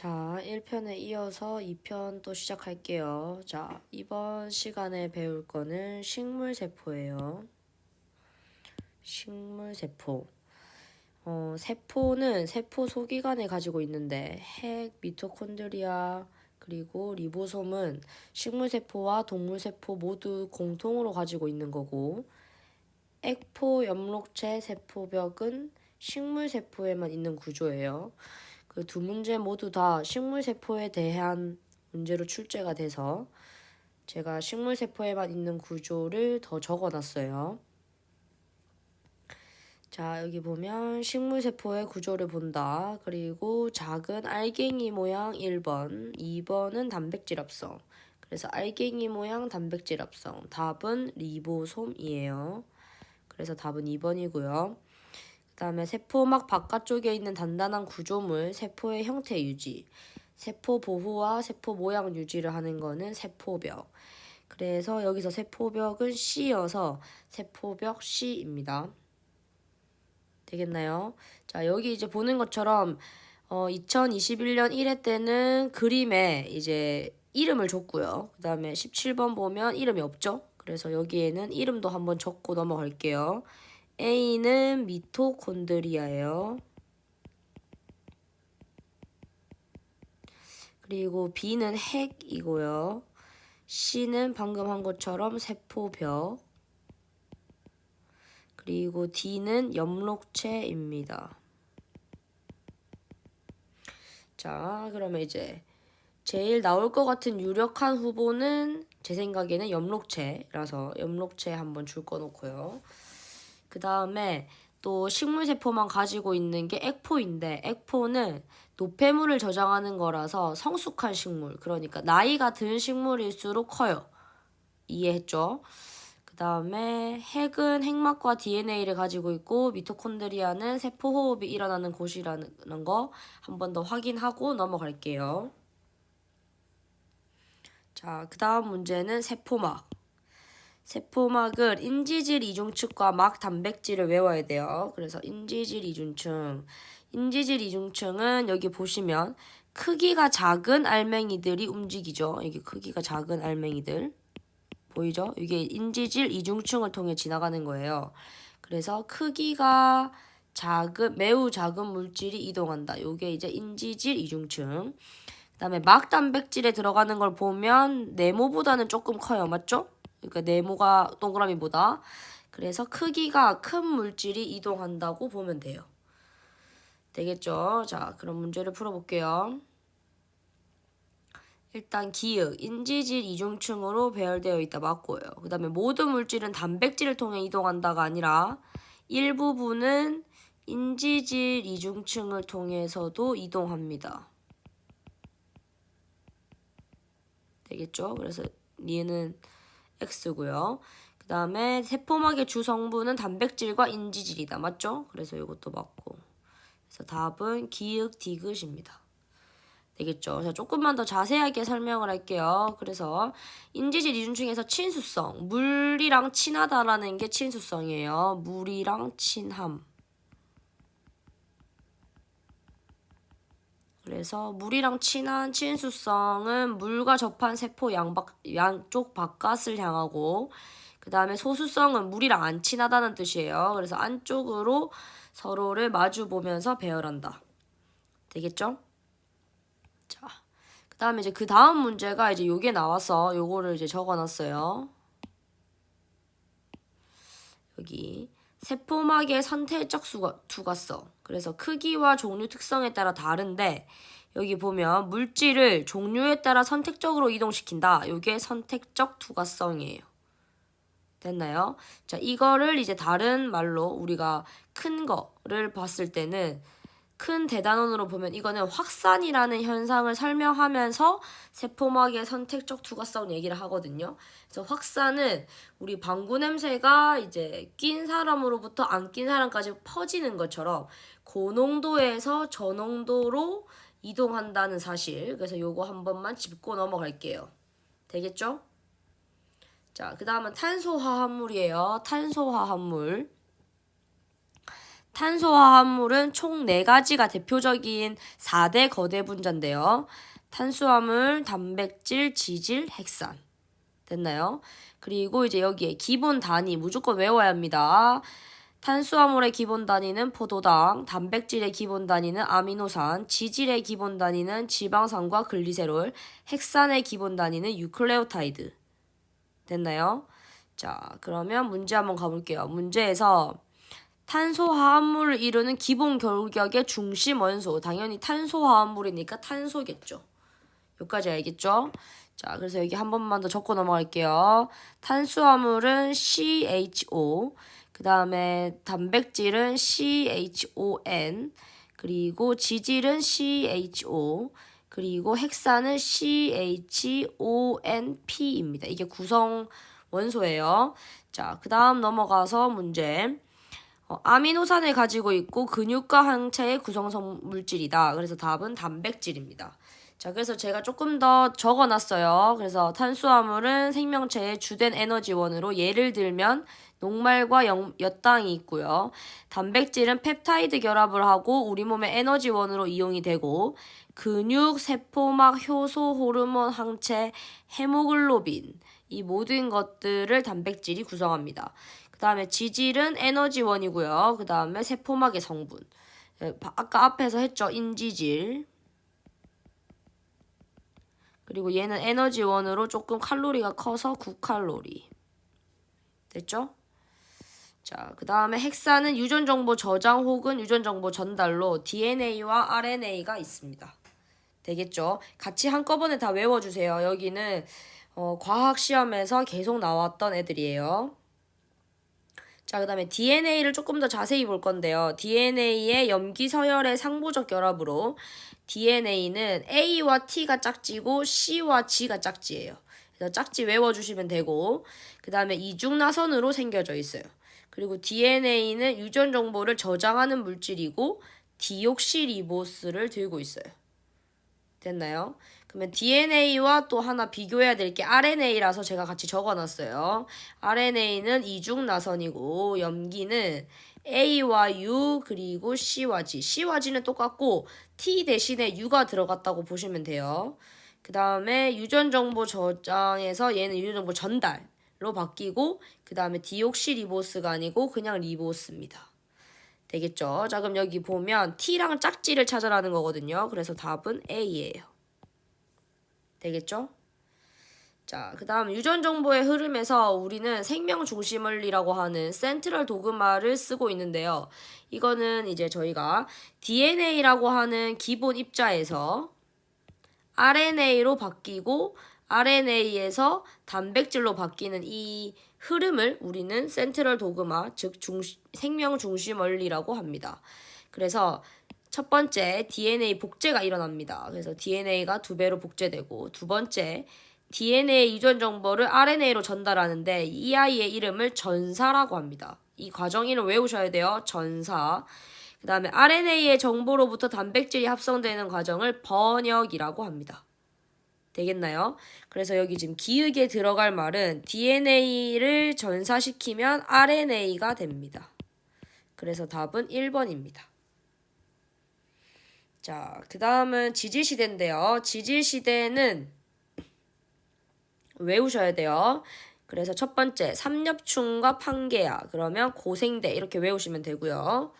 자, 1편에 이어서 2편 또 시작할게요. 자, 이번 시간에 배울 거는 식물세포예요. 식물세포. 세포는 세포 소기관을 가지고 있는데 핵, 미토콘드리아, 그리고 리보솜은 식물세포와 동물세포 모두 공통으로 가지고 있는 거고, 액포 엽록체 세포벽은 식물세포에만 있는 구조예요. 그 두 문제 모두 다 식물세포에 대한 문제로 출제가 돼서 제가 식물세포에만 있는 구조를 더 적어놨어요. 자, 여기 보면 식물세포의 구조를 본다. 그리고 작은 알갱이 모양 1번, 2번은 단백질 합성. 그래서 알갱이 모양 단백질 합성. 답은 리보솜이에요. 그래서 답은 2번이고요. 그 다음에 세포막 바깥쪽에 있는 단단한 구조물, 세포의 형태 유지. 세포 보호와 세포 모양 유지를 하는 거는 세포벽. 그래서 여기서 세포벽은 C여서 세포벽 C입니다. 되겠나요? 자, 여기 이제 보는 것처럼 2021년 1회 때는 그림에 이제 이름을 줬고요. 그 다음에 17번 보면 이름이 없죠? 그래서 여기에는 이름도 한번 적고 넘어갈게요. A는 미토콘드리아예요. 그리고 B는 핵이고요. C는 방금 한 것처럼 세포벽. 그리고 D는 엽록체입니다. 자, 그러면 이제 제일 나올 것 같은 유력한 후보는 제 생각에는 엽록체라서 엽록체 한번 줄 거 놓고요. 그 다음에 또 식물세포만 가지고 있는 게 액포인데, 액포는 노폐물을 저장하는 거라서 성숙한 식물, 그러니까 나이가 든 식물일수록 커요. 이해했죠? 그 다음에 핵은 핵막과 DNA를 가지고 있고, 미토콘드리아는 세포 호흡이 일어나는 곳이라는 거 한 번 더 확인하고 넘어갈게요. 자, 그 다음 문제는 세포막. 세포막을 인지질 이중층과 막 단백질을 외워야 돼요. 그래서 인지질 이중층. 인지질 이중층은 여기 보시면 크기가 작은 알맹이들이 움직이죠. 여기 크기가 작은 알맹이들. 보이죠? 이게 인지질 이중층을 통해 지나가는 거예요. 그래서 크기가 매우 작은 물질이 이동한다. 이게 이제 인지질 이중층. 그 다음에 막 단백질에 들어가는 걸 보면 네모보다는 조금 커요. 맞죠? 그러니까 네모가 동그라미보다. 그래서 크기가 큰 물질이 이동한다고 보면 돼요. 되겠죠? 자, 그럼 문제를 풀어볼게요. 일단 기역, 인지질 이중층으로 배열되어 있다 맞고요. 그 다음에 모든 물질은 단백질을 통해 이동한다가 아니라 일부분은 인지질 이중층을 통해서도 이동합니다. 되겠죠? 그래서 얘는 X고요. 그 다음에 세포막의 주성분은 단백질과 인지질이다. 맞죠? 그래서 이것도 맞고. 그래서 답은 기역 디귿입니다. 되겠죠? 자, 조금만 더 자세하게 설명을 할게요. 그래서 인지질 이중층에서 친수성, 물이랑 친하다라는 게 친수성이에요. 물이랑 친함. 그래서 물이랑 친한 친수성은 물과 접한 세포 양쪽 바깥을 향하고, 그 다음에 소수성은 물이랑 안 친하다는 뜻이에요. 그래서 안쪽으로 서로를 마주 보면서 배열한다. 되겠죠? 자, 그 다음에 이제 그 다음 문제가 이제 요게 나와서 요거를 이제 적어놨어요. 여기 세포막의 선택적 투과성. 그래서 크기와 종류 특성에 따라 다른데 여기 보면 물질을 종류에 따라 선택적으로 이동시킨다. 요게 선택적 투과성이에요. 됐나요? 자, 이거를 이제 다른 말로 우리가 큰 거를 봤을 때는 큰 대단원으로 보면 이거는 확산이라는 현상을 설명하면서 세포막의 선택적 투과성 얘기를 하거든요. 그래서 확산은 우리 방구 냄새가 이제 낀 사람으로부터 안 낀 사람까지 퍼지는 것처럼 고농도에서 저농도로 이동한다는 사실. 그래서 요거 한 번만 짚고 넘어갈게요. 되겠죠? 자, 그 다음은 탄소화합물이에요. 탄소화합물. 탄소화합물은 총 4가지가 대표적인 4대 거대 분자인데요. 탄수화물, 단백질, 지질, 핵산. 됐나요? 그리고 이제 여기에 기본 단위 무조건 외워야 합니다. 탄수화물의 기본 단위는 포도당, 단백질의 기본 단위는 아미노산, 지질의 기본 단위는 지방산과 글리세롤, 핵산의 기본 단위는 유클레오타이드. 됐나요? 자, 그러면 문제 한번 가볼게요. 문제에서 탄소화합물을 이루는 기본 결격의 중심 원소, 당연히 탄소화합물이니까 탄소겠죠. 여기까지 알겠죠? 자, 그래서 여기 한 번만 더 적고 넘어갈게요. 탄수화물은 CHO, 그 다음에 단백질은 CHON, 그리고 지질은 CHO, 그리고 핵산은 CHONP입니다. 이게 구성 원소예요. 자, 그 다음 넘어가서 문제. 아미노산을 가지고 있고 근육과 항체의 구성성 물질이다. 그래서 답은 단백질입니다. 자, 그래서 제가 조금 더 적어놨어요. 그래서 탄수화물은 생명체의 주된 에너지원으로 예를 들면 녹말과 엿당이 있고요. 단백질은 펩타이드 결합을 하고 우리 몸의 에너지원으로 이용이 되고 근육, 세포막, 효소, 호르몬, 항체, 헤모글로빈 이 모든 것들을 단백질이 구성합니다. 그 다음에 지질은 에너지원이고요. 그 다음에 세포막의 성분. 아까 앞에서 했죠. 인지질. 그리고 얘는 에너지원으로 조금 칼로리가 커서 9칼로리. 됐죠? 자, 그 다음에 핵산은 유전정보 저장 혹은 유전정보 전달로 DNA와 RNA가 있습니다. 되겠죠? 같이 한꺼번에 다 외워주세요. 여기는 과학시험에서 계속 나왔던 애들이에요. 자, 그 다음에 DNA를 조금 더 자세히 볼 건데요. DNA의 염기서열의 상부적 결합으로 DNA는 A와 T가 짝지고 C와 G가 짝지예요. 그래서 짝지 외워주시면 되고 그 다음에 이중나선으로 생겨져 있어요. 그리고 DNA는 유전 정보를 저장하는 물질이고 디옥시리보스를 들고 있어요. 됐나요? 그러면 DNA와 또 하나 비교해야 될 게 RNA라서 제가 같이 적어놨어요. RNA는 이중나선이고 염기는 A와 U 그리고 C와 G. C와 G는 똑같고 T 대신에 U가 들어갔다고 보시면 돼요. 그 다음에 유전정보 저장에서 얘는 유전정보 전달로 바뀌고 그 다음에 디옥시리보스가 아니고 그냥 리보스입니다. 되겠죠? 자, 그럼 여기 보면 T랑 짝지를 찾아라는 거거든요. 그래서 답은 A예요. 되겠죠? 자, 그 다음 유전 정보의 흐름에서 우리는 생명 중심 원리라고 하는 센트럴 도그마를 쓰고 있는데요. 이거는 이제 저희가 DNA라고 하는 기본 입자에서 RNA로 바뀌고 RNA에서 단백질로 바뀌는 이 흐름을 우리는 센트럴 도그마, 즉 생명 중심 원리라고 합니다. 그래서 첫 번째 DNA 복제가 일어납니다. 그래서 DNA가 2배로 복제되고 두 번째 DNA 유전 정보를 RNA로 전달하는데 이 아이의 이름을 전사라고 합니다. 이 과정 이름 외우셔야 돼요. 전사. 그 다음에 RNA의 정보로부터 단백질이 합성되는 과정을 번역이라고 합니다. 되겠나요? 그래서 여기 지금 기역에 들어갈 말은 DNA를 전사시키면 RNA가 됩니다. 그래서 답은 1번입니다. 자, 그 다음은 지질시대인데요. 지질시대는 외우셔야 돼요. 그래서 첫 번째, 삼엽충과 판게아. 그러면 고생대 이렇게 외우시면 되고요.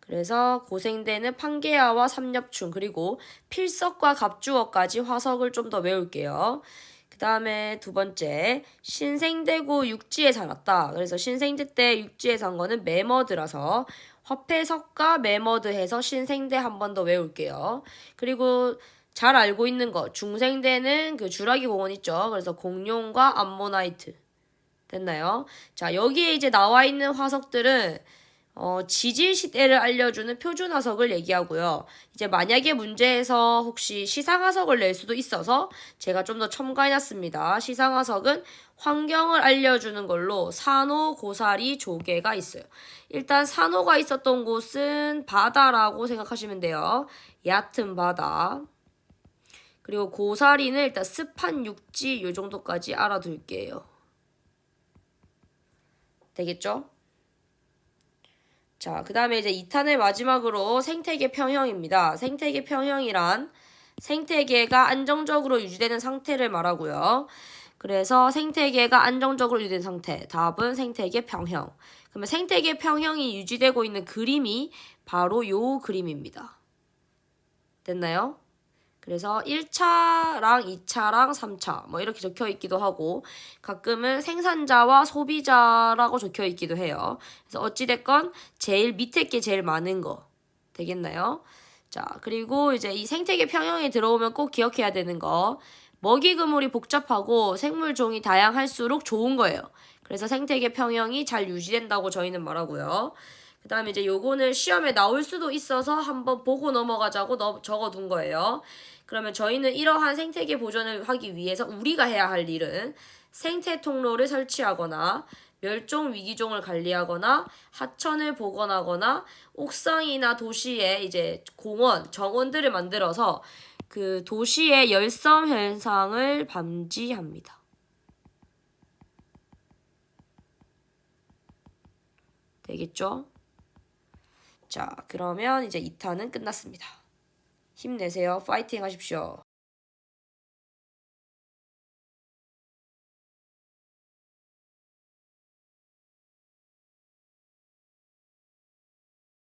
그래서 고생대는 판게아와 삼엽충 그리고 필석과 갑주어까지 화석을 좀 더 외울게요. 그 다음에 두 번째, 신생대고 육지에 살았다. 그래서 신생대 때 육지에 산 거는 매머드라서 화폐석과 매머드 해서 신생대 한 번 더 외울게요. 그리고 잘 알고 있는 거 중생대는 그 주라기 공원 있죠. 그래서 공룡과 암모나이트. 됐나요? 자, 여기에 이제 나와 있는 화석들은 지질 시대를 알려주는 표준 화석을 얘기하고요. 이제 만약에 문제에서 혹시 시상 화석을 낼 수도 있어서 제가 좀 더 첨가해놨습니다. 시상 화석은 환경을 알려주는 걸로 산호, 고사리, 조개가 있어요. 일단 산호가 있었던 곳은 바다라고 생각하시면 돼요. 얕은 바다. 그리고 고사리는 일단 습한 육지 요 정도까지 알아둘게요. 되겠죠? 자, 그 다음에 이제 2탄의 마지막으로 생태계 평형입니다. 생태계 평형이란 생태계가 안정적으로 유지되는 상태를 말하고요. 그래서 생태계가 안정적으로 유지된 상태. 답은 생태계 평형. 그러면 생태계 평형이 유지되고 있는 그림이 바로 요 그림입니다. 됐나요? 그래서 1차랑 2차랑 3차 뭐 이렇게 적혀 있기도 하고 가끔은 생산자와 소비자라고 적혀 있기도 해요. 그래서 어찌됐건 제일 밑에 게 제일 많은 거 되겠나요? 자, 그리고 이제 이 생태계 평형에 들어오면 꼭 기억해야 되는 거 먹이 그물이 복잡하고 생물 종이 다양할수록 좋은 거예요. 그래서 생태계 평형이 잘 유지된다고 저희는 말하고요. 그 다음에 이제 요거는 시험에 나올 수도 있어서 한번 보고 넘어가자고 적어둔 거예요. 그러면 저희는 이러한 생태계 보존을 하기 위해서 우리가 해야 할 일은 생태 통로를 설치하거나 멸종 위기종을 관리하거나 하천을 복원하거나 옥상이나 도시에 이제 공원, 정원들을 만들어서 그 도시의 열섬 현상을 방지합니다. 되겠죠? 자, 그러면 이제 2탄은 끝났습니다. 힘내세요. 파이팅 하십시오.